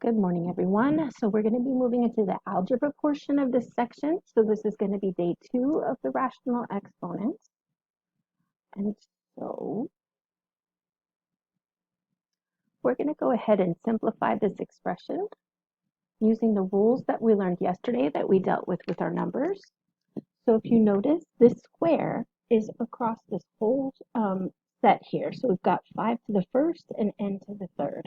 Good morning, everyone. So we're going to be moving into the algebra portion of this section. So this is going to be day 2 of the rational exponents. And so we're going to go ahead and simplify this expression using the rules that we learned yesterday that we dealt with our numbers. So if you notice, this square is across this whole set here. So we've got 5 to the first and n to the third.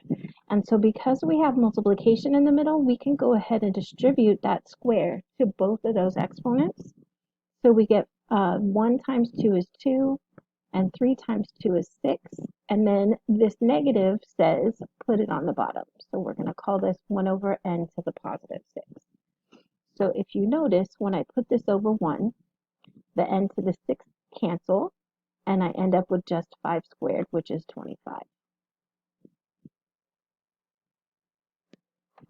And so because we have multiplication in the middle, we can go ahead and distribute that square to both of those exponents. So we get 1 times 2 is 2, and 3 times 2 is 6. And then this negative says put it on the bottom. So we're going to call this 1 over n to the positive 6. So if you notice, when I put this over 1, the n to the 6 cancel, and I end up with just 5 squared, which is 25.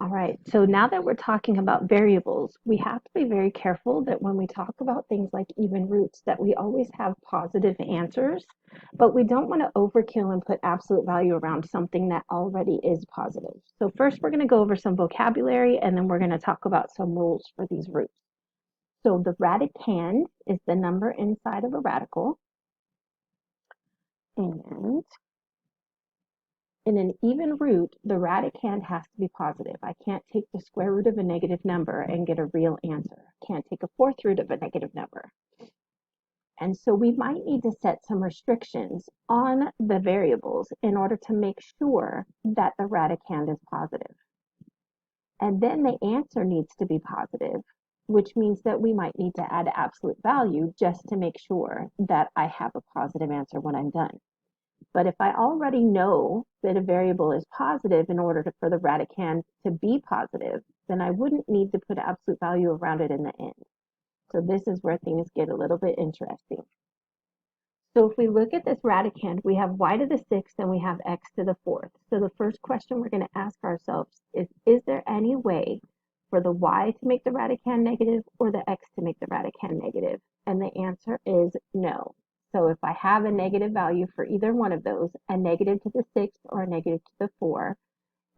All right, so now that we're talking about variables, we have to be very careful that when we talk about things like even roots, that we always have positive answers, but we don't want to overkill and put absolute value around something that already is positive. So first we're going to go over some vocabulary, and then we're going to talk about some rules for these roots. So the radicand is the number inside of a radical, and in an even root, the radicand has to be positive. I can't take the square root of a negative number and get a real answer. I can't take a fourth root of a negative number. And so we might need to set some restrictions on the variables in order to make sure that the radicand is positive. And then the answer needs to be positive, which means that we might need to add absolute value just to make sure that I have a positive answer when I'm done. But if I already know that a variable is positive in order for the radicand to be positive, then I wouldn't need to put absolute value around it in the end. So this is where things get a little bit interesting. So if we look at this radicand, we have y to the 6th and we have x to the 4th. So the first question we're going to ask ourselves is there any way for the y to make the radicand negative or the x to make the radicand negative? And the answer is no. So if I have a negative value for either one of those, a negative to the 6th or a negative to the 4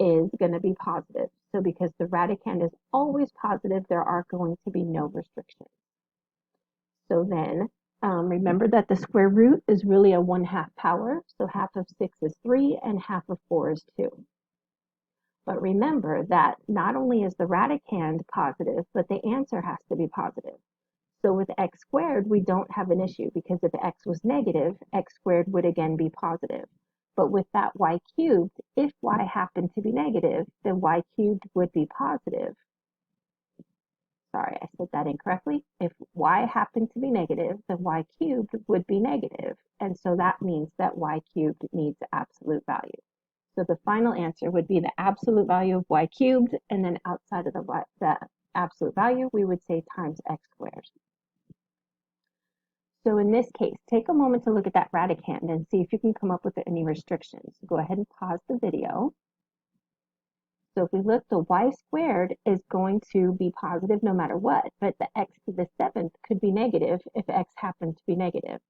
is going to be positive. So because the radicand is always positive, there are going to be no restrictions. So then remember that the square root is really a 1/2 power. So half of 6 is 3 and half of 4 is 2. But remember that not only is the radicand positive, but the answer has to be positive. So with x squared, we don't have an issue because if x was negative, x squared would again be positive. But with that y cubed, if y happened to be negative, then y cubed would be positive. Sorry, I said that incorrectly. If y happened to be negative, then y cubed would be negative. And so that means that y cubed needs absolute value. So the final answer would be the absolute value of y cubed, and then outside of the absolute value, we would say times x squared. So in this case, take a moment to look at that radicand and see if you can come up with any restrictions. Go ahead and pause the video. So if we look, the y squared is going to be positive no matter what, but the x to the 7th could be negative if x happened to be negative.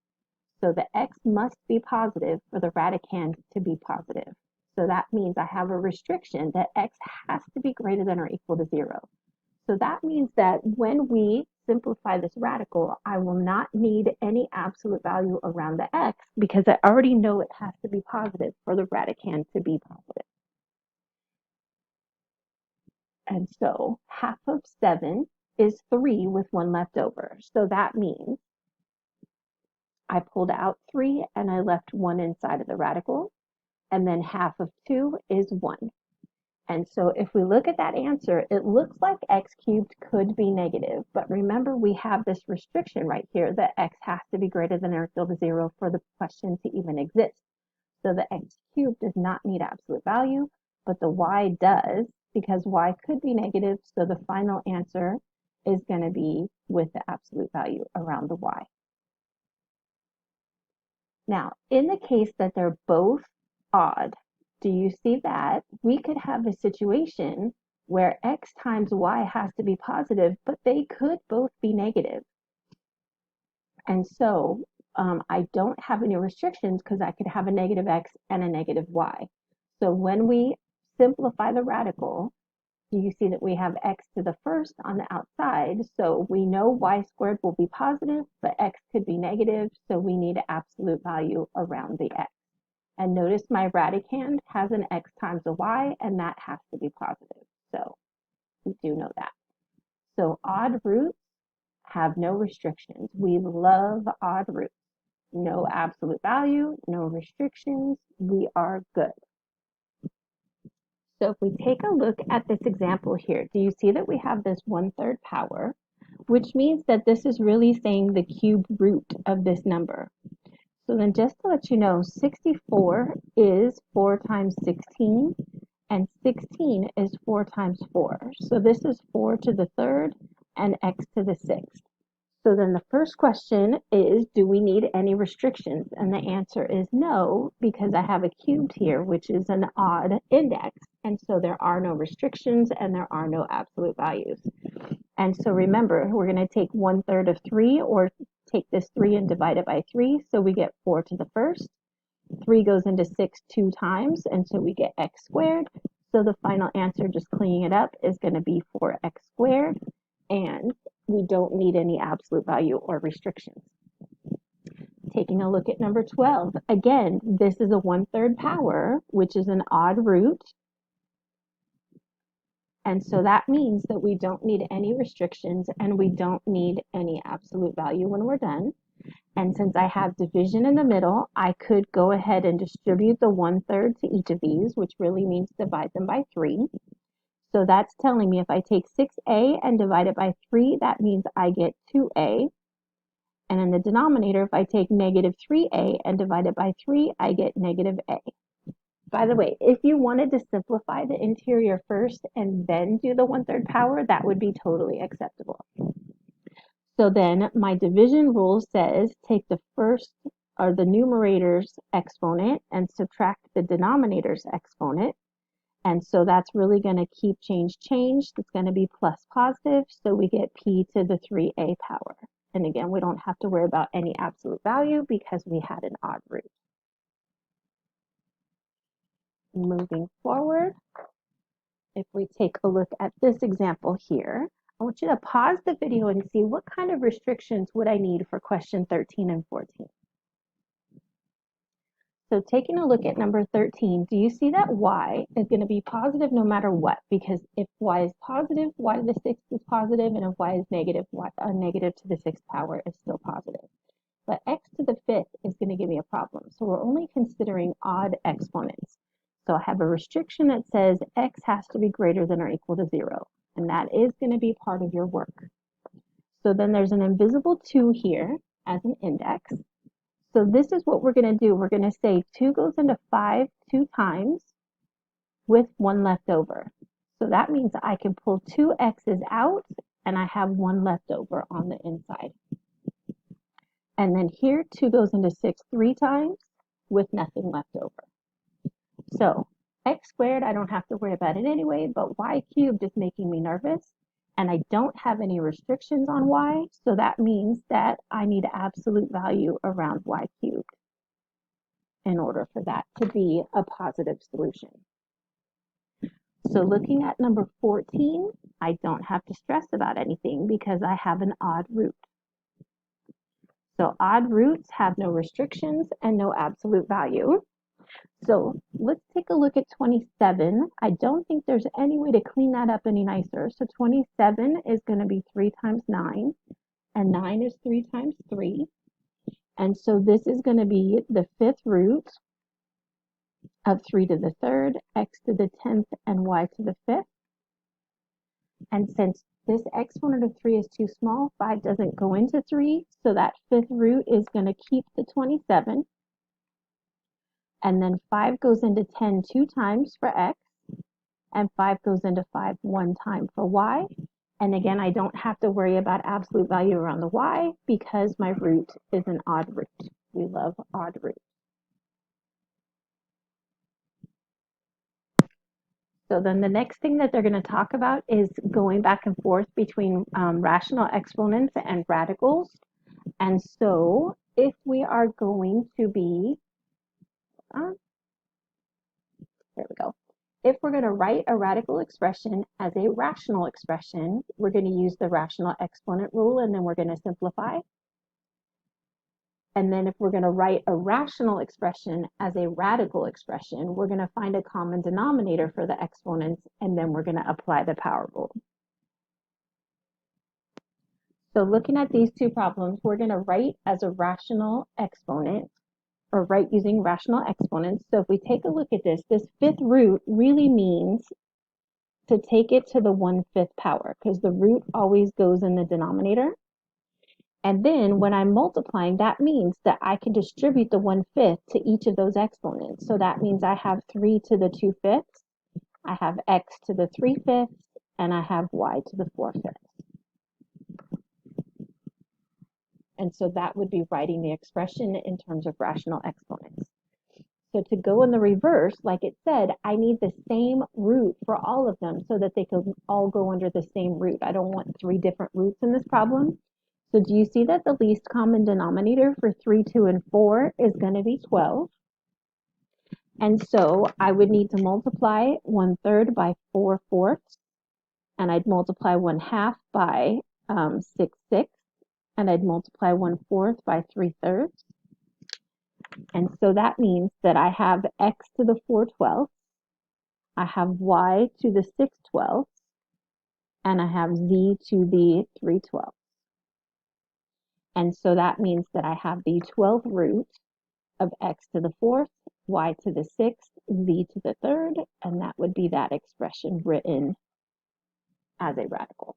So the x must be positive for the radicand to be positive. So that means I have a restriction that x has to be greater than or equal to 0. So that means that when we simplify this radical, I will not need any absolute value around the x because I already know it has to be positive for the radicand to be positive. And so half of 7 is 3 with 1 left over. So that means I pulled out 3 and I left 1 inside of the radical. And then half of 2 is 1. And so if we look at that answer, it looks like x cubed could be negative. But remember, we have this restriction right here that x has to be greater than or equal to 0 for the question to even exist. So the x cubed does not need absolute value, but the y does because y could be negative. So the final answer is going to be with the absolute value around the y. Now, in the case that they're both odd, do you see that we could have a situation where x times y has to be positive, but they could both be negative. And so I don't have any restrictions because I could have a negative x and a negative y. So when we simplify the radical, You see that we have x to the first on the outside, so we know y squared will be positive, but x could be negative, so we need an absolute value around the x. And notice my radicand has an x times a y, and that has to be positive. So we do know that. So odd roots have no restrictions. We love odd roots. No absolute value, no restrictions. We are good. So if we take a look at this example here, do you see that we have this 1/3 power, which means that this is really saying the cube root of this number. So then just to let you know, 64 is 4 times 16, and 16 is 4 times 4. So this is 4 to the third and x to the sixth. So then the first question is, do we need any restrictions? And the answer is no, because I have a cubed here, which is an odd index. And so there are no restrictions and there are no absolute values. And so remember, we're going to take 1/3 of 3, or take this 3 and divide it by 3. So we get 4 to the first. 3 goes into 6 2 times, and so we get x squared. So the final answer, just cleaning it up, is going to be 4x squared. And we don't need any absolute value or restrictions. Taking a look at number 12, again, this is a 1/3 power, which is an odd root. And so that means that we don't need any restrictions and we don't need any absolute value when we're done. And since I have division in the middle, I could go ahead and distribute the 1/3 to each of these, which really means divide them by 3. So that's telling me if I take 6a and divide it by 3, that means I get 2a. And in the denominator, if I take negative 3a and divide it by 3, I get negative a. By the way, if you wanted to simplify the interior first and then do the 1/3 power, that would be totally acceptable. So then my division rule says take the first, or the numerator's exponent, and subtract the denominator's exponent. And so that's really going to keep change. It's going to be plus positive, so we get p to the 3a power. And again, we don't have to worry about any absolute value because we had an odd root. Moving forward, if we take a look at this example here, I want you to pause the video and see what kind of restrictions would I need for question 13 and 14. So taking a look at number 13, do you see that y is going to be positive no matter what? Because if y is positive, y to the 6th is positive, and if y is negative, negative to the 6th power is still positive. But x to the 5th is going to give me a problem. So we're only considering odd exponents. So I have a restriction that says x has to be greater than or equal to 0, and that is going to be part of your work. So then there's an invisible 2 here as an index. So this is what we're going to do. We're going to say 2 goes into 5 2 times with 1 left over. So that means I can pull 2 x's out and I have 1 left over on the inside. And then here 2 goes into 6 3 times with nothing left over. So x squared, I don't have to worry about it anyway, but y cubed is making me nervous. And I don't have any restrictions on y, so that means that I need absolute value around y cubed in order for that to be a positive solution. So looking at number 14, I don't have to stress about anything because I have an odd root. So odd roots have no restrictions and no absolute value. So let's take a look at 27. I don't think there's any way to clean that up any nicer. So 27 is going to be 3 times 9, and 9 is 3 times 3. And so this is going to be the 5th root of 3 to the 3rd, x to the 10th, and y to the 5th. And since this exponent of 3 is too small, 5 doesn't go into 3, so that 5th root is going to keep the 27. And then 5 goes into 10 2 times for x, and 5 goes into 5 1 time for y. And again, I don't have to worry about absolute value around the y because my root is an odd root. We love odd roots. So then the next thing that they're going to talk about is going back and forth between rational exponents and radicals. And so if we are going to be, there we go. If we're going to write a radical expression as a rational expression, we're going to use the rational exponent rule, and then we're going to simplify. And then if we're going to write a rational expression as a radical expression, we're going to find a common denominator for the exponents, and then we're going to apply the power rule. So looking at these two problems, we're going to write as a rational exponent, or write using rational exponents. So if we take a look at this fifth root really means to take it to the 1/5 power, because the root always goes in the denominator. And then when I'm multiplying, that means that I can distribute the 1/5 to each of those exponents. So that means I have 3 to the 2/5, I have x to the 3/5, and I have y to the 4/5. And so that would be writing the expression in terms of rational exponents. So to go in the reverse, like it said, I need the same root for all of them so that they can all go under the same root. I don't want 3 different roots in this problem. So do you see that the least common denominator for 3, 2, and 4 is going to be 12? And so I would need to multiply 1/3 by 4/4, and I'd multiply 1/2 by 6/6, and I'd multiply 1/4 by 3/3. And so that means that I have x to the 4/12, I have y to the 6/12, and I have z to the 3/12. And so that means that I have the 12th root of x to the 4th, y to the 6th, z to the 3rd, and that would be that expression written as a radical.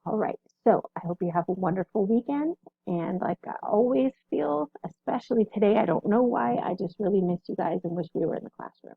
All right, so I hope you have a wonderful weekend. And like I always feel, especially today, I don't know why, I just really miss you guys and wish we were in the classroom.